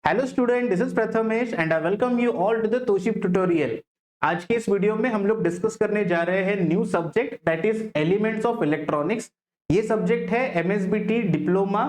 Hello student, this is Prathamesh and I welcome you all to the toship tutorial. आज के इस video में हम लोग डिस्कस करने जा रहे हैं new subject that is elements of electronics. ये सब्जेक्ट है MSBT diploma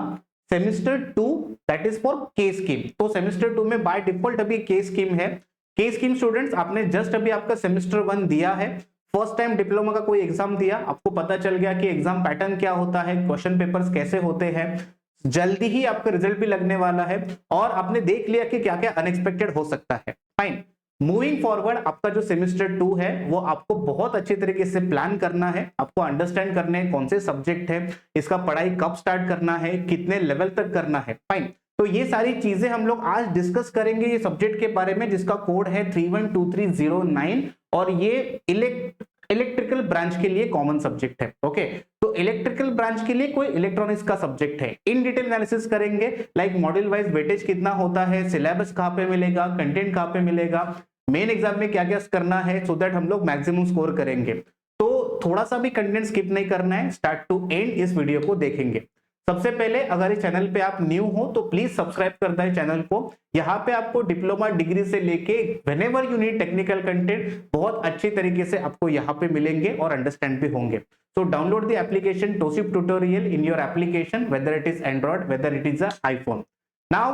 semester 2 that is for के स्कीम। तो सेमेस्टर 2 में बाय डिफॉल्ट अभी के स्कीम है। के स्कीम स्टूडेंट्स, आपने जस्ट अभी आपका सेमेस्टर 1 दिया है, फर्स्ट टाइम डिप्लोमा का कोई एग्जाम दिया, आपको पता चल गया कि एग्जाम पैटर्न क्या होता है, क्वेश्चन पेपर्स कैसे होते हैं, जल्दी ही आपका रिजल्ट भी लगने वाला है और आपने देख लिया कि क्या क्या अनएक्सपेक्टेड हो सकता है। फाइन, मूविंग फॉरवर्ड आपका जो सेमेस्टर 2 है वो आपको बहुत अच्छे तरीके से प्लान करना है, आपको अंडरस्टैंड करने हैं कौन से सब्जेक्ट है, इसका पढ़ाई कब स्टार्ट करना है, कितने लेवल तक करना है। फाइन, तो ये सारी चीजें हम लोग आज डिस्कस करेंगे ये सब्जेक्ट के बारे में, जिसका कोड है 312309 और ये इलेक्ट्रिकल ब्रांच के लिए कॉमन सब्जेक्ट है। ओके, तो इलेक्ट्रिकल ब्रांच के लिए कोई इलेक्ट्रॉनिक्स का सब्जेक्ट है। इन डिटेल एनालिसिस करेंगे, लाइक मॉड्यूल वाइज वेटेज कितना होता है, सिलेबस कहाँ पे मिलेगा, कंटेंट कहाँ पे मिलेगा, मेन एग्जाम में क्या क्या करना है, सो दैट हम लोग मैक्सिमम स्कोर करेंगे। तो थोड़ा सा भी कंटेंट स्किप नहीं करना है, स्टार्ट टू एंड इस वीडियो को देखेंगे। सबसे पहले अगर इस चैनल पे आप न्यू हो तो प्लीज सब्सक्राइब कर दें चैनल को। यहाँ पे आपको डिप्लोमा डिग्री से लेके whenever you need technical content बहुत अच्छी तरीके से आपको यहाँ पे मिलेंगे और अंडरस्टैंड भी होंगे। So download the application Tosip Tutorial in your application, whether it is Android, whether it is a iPhone. Now,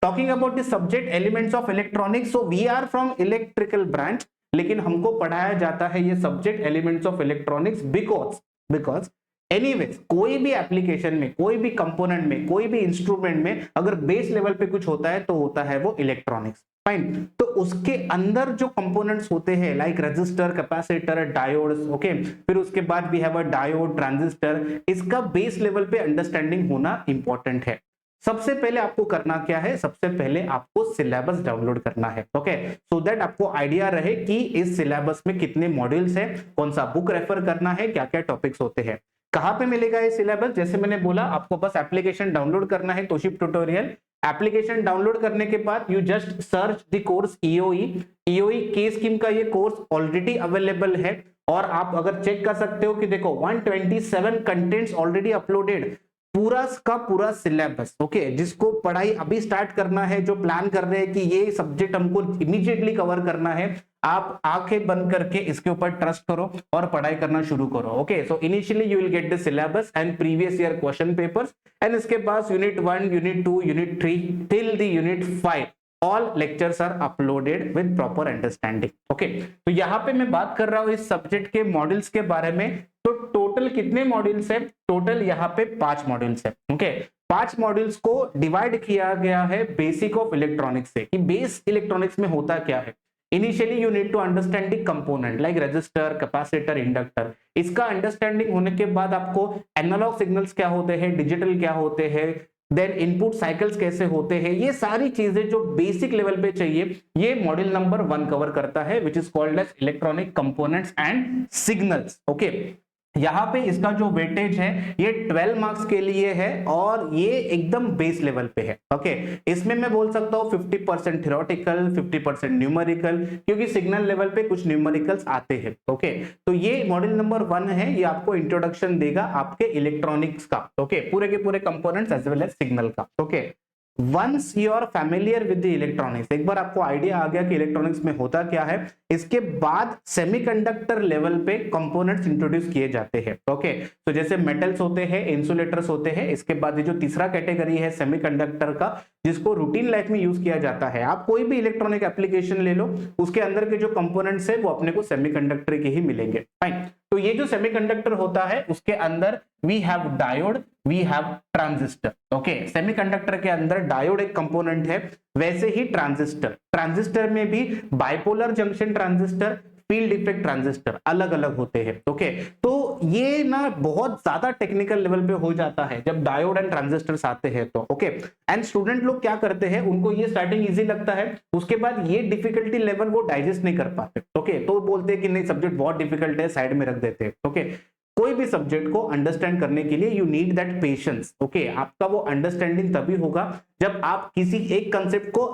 talking about the subject elements of electronics, so we are from electrical branch, लेकिन हमको पढ़ाया जाता है ये subject elements of electronics because anyways कोई भी application में, कोई भी कंपोनेंट में, कोई भी इंस्ट्रूमेंट में अगर बेस लेवल पे कुछ होता है तो होता है वो इलेक्ट्रॉनिक्स। फाइन, तो उसके अंदर जो कंपोनेंट्स होते हैं like resistor, capacitor, diodes, okay, फिर उसके बाद भी हैव अ डायोड, ट्रांजिस्टर, इसका बेस लेवल पे अंडरस्टैंडिंग होना इंपॉर्टेंट है। सबसे पहले आपको करना क्या है, सबसे पहले आपको सिलेबस डाउनलोड करना है, ओके, सो दैट आपको आइडिया रहे कि इस सिलेबस में कितने मॉड्यूल्स है, कौन सा बुक रेफर करना है, क्या क्या टॉपिक्स होते हैं। कहां पे मिलेगा ये सिलेबस? जैसे मैंने बोला, आपको बस एप्लीकेशन डाउनलोड करना है तोशिप ट्यूटोरियल। एप्लीकेशन डाउनलोड करने के बाद you just search the course EOI के स्कीम का ये कोर्स ऑलरेडी अवेलेबल है और आप अगर चेक कर सकते हो कि देखो 127 कंटेंट्स ऑलरेडी अपलोडेड, पूरा का पूरा सिलेबस। ओके, जिसको पढ़ाई अभी स्टार्ट करना है, जो प्लान कर रहे हैं कि ये सब्जेक्ट हमको इमीडिएटली कवर करना है, आप आंखें बंद करके इसके ऊपर ट्रस्ट करो और पढ़ाई करना शुरू करो। Okay, so initially you will get the syllabus and previous year question papers and इसके बाद unit 1, unit 2, unit 3 till the unit 5 all lectures are uploaded with proper understanding. Okay, तो यहाँ पे मैं बात कर रहा हूँ इस सब्जेक्ट के मॉड्यूल्स के बारे में। तो टोटल कितने मॉड्यूल्स है? टोटल यहाँ पे 5 मॉड्यूल्स है। ओके, 5 मॉड्यूल्स को डिवाइड किया गया है बेसिक ऑफ इलेक्ट्रॉनिक्स से, कि बेस इलेक्ट्रॉनिक्स में होता क्या है। Initially you need to understand the component like resistor, capacitor, inductor. इसका अंडरस्टैंडिंग होने के बाद आपको एनालॉग सिग्नल्स क्या होते हैं, डिजिटल क्या होते हैं, देन इनपुट साइकिल्स कैसे होते हैं, ये सारी चीजें जो बेसिक लेवल पे चाहिए ये मॉड्यूल नंबर 1 कवर करता है, which is called as electronic components and signals. Okay, यहाँ पे इसका जो वेटेज है ये 12 मार्क्स के लिए है और ये एकदम बेस लेवल पे है। ओके, इसमें मैं बोल सकता हूँ 50% थ्योरेटिकल, 50% न्यूमेरिकल, क्योंकि सिग्नल लेवल पे कुछ न्यूमेरिकल्स आते हैं। ओके, तो ये मॉड्यूल नंबर 1 है, ये आपको इंट्रोडक्शन देगा आपके इलेक्ट्रॉनिक्स का, ओके, पूरे के पूरे components as well as signal का। Okay, once you are familiar with the electronics, एक बार आपको आइडिया आ गया कि इलेक्ट्रॉनिक्स में होता क्या है, इसके बाद सेमीकंडक्टर लेवल पे कंपोनेंट्स इंट्रोड्यूस किए जाते हैं। ओके, तो जैसे मेटल्स होते हैं, इंसुलेटर्स होते हैं, इसके बाद ये जो तीसरा कैटेगरी है सेमीकंडक्टर का, जिसको रूटीन लाइफ में यूज किया जाता है। आप कोई भी इलेक्ट्रॉनिक एप्लीकेशन ले लो, उसके अंदर के जो कंपोनेंट्स है वो अपने को सेमीकंडक्टर के ही मिलेंगे। फाइन, तो ये जो सेमीकंडक्टर होता है उसके अंदर we have diode, we have transistor. Okay, semiconductor के अंदर डायोड एक कंपोनेंट है, वैसे ही ट्रांजिस्टर में भी bipolar junction transistor, field effect transistor अलग अलग होते हैं। ओके, तो ये ना बहुत ज्यादा टेक्निकल लेवल पे हो जाता है जब डायोड एंड ट्रांजिस्टर्स आते हैं तो। ओके, एंड स्टूडेंट लोग क्या करते हैं, उनको ये स्टार्टिंग इजी लगता है, उसके बाद ये डिफिकल्टी लेवल वो डाइजेस्ट नहीं कर पाते। ओके, तो बोलते हैं कि नहीं सब्जेक्ट बहुत डिफिकल्ट है, साइड में रख देते हैं। ओके, कोई भी सब्जेक्ट को अंडरस्टैंड करने के लिए you need that patience. Okay, आपका वो अंडरस्टैंडिंग तभी होगा जब आप किसी एक कंसेप्ट को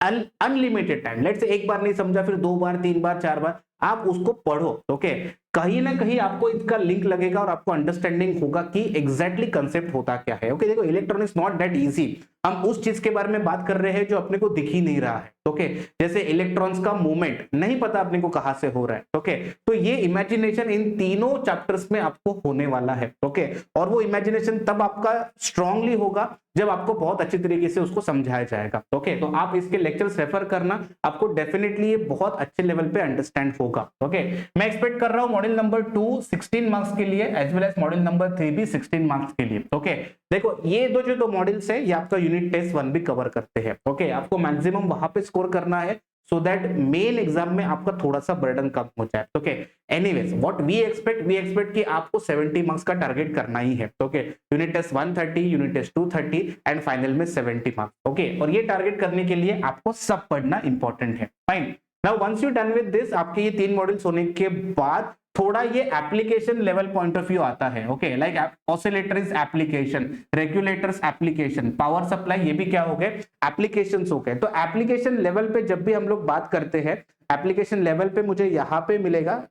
अनलिमिटेड टाइम, लेट्स से एक बार नहीं समझा, फिर 2 बार, 3 बार, 4 बार, आप उसको पढ़ो। ओके, कहीं ना कहीं आपको इसका लिंक लगेगा और आपको अंडरस्टैंडिंग होगा कि एग्जैक्टली कंसेप्ट होता क्या है। ओके, देखो इलेक्ट्रॉनिक्स नॉट दैट इजी, हम उस चीज के बारे में बात कर रहे हैं जो अपने को दिख ही नहीं रहा है। ओके, जैसे इलेक्ट्रॉन्स का मूवमेंट नहीं पता अपने को कहां से हो रहा है। ओके, तो ये इमेजिनेशन इन तीनों चैप्टर्स में आपको होने वाला है। ओके, और वो इमेजिनेशन तब आपका स्ट्रांगली होगा जब आपको बहुत अच्छी तरीके से उसको समझाया जाएगा। ओके, तो आप इसके लेक्चर्स रेफर करना, आपको डेफिनेटली ये बहुत अच्छे लेवल पे अंडरस्टैंड होगा। ओके, मैं एक्सपेक्ट कर रहा हूं मॉड्यूल नंबर 2 16 मार्क्स के लिए as well as module number 3 भी 16 मार्क्स के लिए। ओके, देखो ये दो मॉड्यूल्स है ये आपका यूनिट टेस्ट 1 भी कवर करते हैं। ओके, आपको मैक्सिमम वहां पे स्कोर करना है सो दैट मेन एग्जाम में आपका थोड़ा सा बर्डन कम हो जाए। Okay, anyways what we expect कि आपको 70 मार्क्स का टारगेट करना ही है। Okay, unit test 130, unit test 230 and final में 70 मार्क्स। ओके, और ये टारगेट करने के लिए आपको सब पढ़ना इंपॉर्टेंट है। Fine, now once you done with this, आपके ये 3 मॉड्यूल्स होने के बाद थोड़ा ये application level point of view आता है। Okay, like oscillators application, regulators application, power supply, ये भी क्या हो गए एप्लीकेशंस हो गए। तो एप्लीकेशन लेवल पे जब भी हम लोग बात करते हैं, एप्लीकेशन लेवल पे मुझे यहां पे मिलेगा,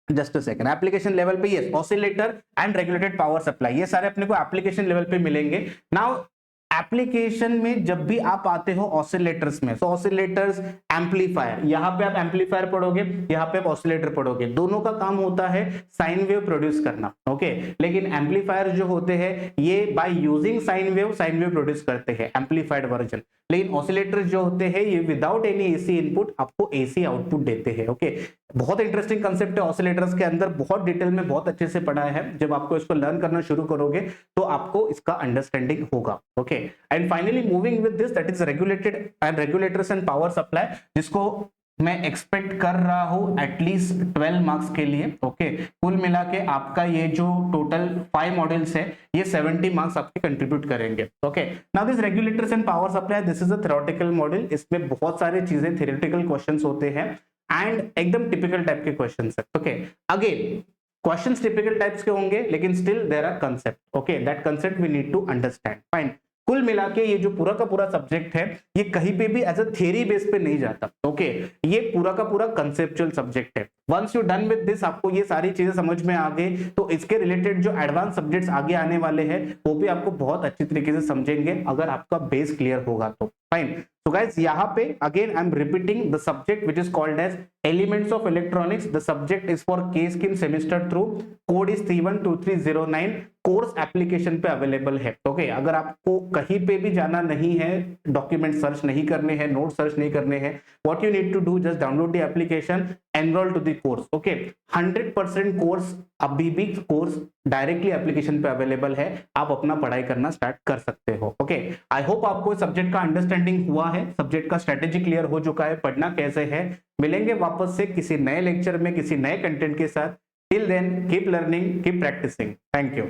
just a second, application level पे yes oscillator and regulated power supply, ये सारे अपने को एप्लीकेशन लेवल पे मिलेंगे। नाउ एप्लीकेशन में जब भी आप आते हो ऑसिलेटर्स में, तो ऑसिलेटर्स एम्पलीफायर, यहां पे आप एम्पलीफायर पढ़ोगे, यहां पे आप ऑसिलेटर पढ़ोगे, दोनों का काम होता है साइन वेव प्रोड्यूस करना। ओके, लेकिन एम्पलीफायर जो होते हैं ये by using sine wave produce करते हैं एम्पलीफाइड वर्जन, लेकिन ऑसिलेटर्स जो होते हैं ये विदाउट एनी एसी इनपुट आपको एसी आउटपुट देते हैं। ओके, बहुत इंटरेस्टिंग कंसेप्ट है ऑसिलेटर्स के अंदर, बहुत डिटेल में बहुत अच्छे से पढ़ा है, जब आपको इसको लर्न करना शुरू करोगे तो आपको इसका अंडरस्टैंडिंग होगा। Okay, and finally moving with this that is regulated and regulators and power supply, जिसको मैं एक्सपेक्ट कर रहा हूं एटलीस्ट 12 मार्क्स के लिए। ओके, कुल मिला के आपका ये जो टोटल 5 मॉड्यूल्स है ये 70 मार्क्स आपके कंट्रीब्यूट करेंगे। Okay, now this regulators and power supply, this is a theoretical module, इसमें बहुत सारी चीजें थ्योरेटिकल क्वेश्चंस होते हैं एंड एकदम टिपिकल टाइप के क्वेश्चंस है। Okay, again questions typical types के होंगे लेकिन still there are concept. Okay, that concept we need to understand. Fine, कुल मिला के ये जो पूरा का पूरा सब्जेक्ट है ये कहीं पे भी एज अ थियरी बेस पे नहीं जाता। ओके, ये पूरा का पूरा कंसेप्चुअल सब्जेक्ट है। Once you done with this, आपको ये सारी चीजें समझ में आ गई तो इसके रिलेटेड जो एडवांस सब्जेक्ट्स आगे आने वाले हैं वो भी आपको बहुत अच्छी तरीके से समझेंगे अगर आपका बेस क्लियर होगा तो। फाइन, so guys यहाँ पे again I'm repeating the subject which is called as elements of electronics. The subject is for K-Skim semester through, code is 312309, course application पे अवेलेबल है। ओके, अगर आपको कहीं पे भी जाना नहीं है, डॉक्यूमेंट सर्च नहीं करने हैं, नोट सर्च नहीं करने हैं, what you need to do just download the application, enrol to the course. Okay, 100% course अभी भी कोर्स डायरेक्टली एप्लीकेशन पे अवेलेबल है, आप अपना पढ़ाई करना स्टार्ट कर सकते हो। ओके, आई होप आपको सब्जेक्ट का अंडरस्टैंडिंग हुआ है, सब्जेक्ट का स्ट्रेटेजी क्लियर हो चुका है, पढ़ना कैसे है। मिलेंगे वापस से किसी नए लेक्चर में किसी नए कंटेंट के साथ। Till then keep learning, keep practising. Thank you.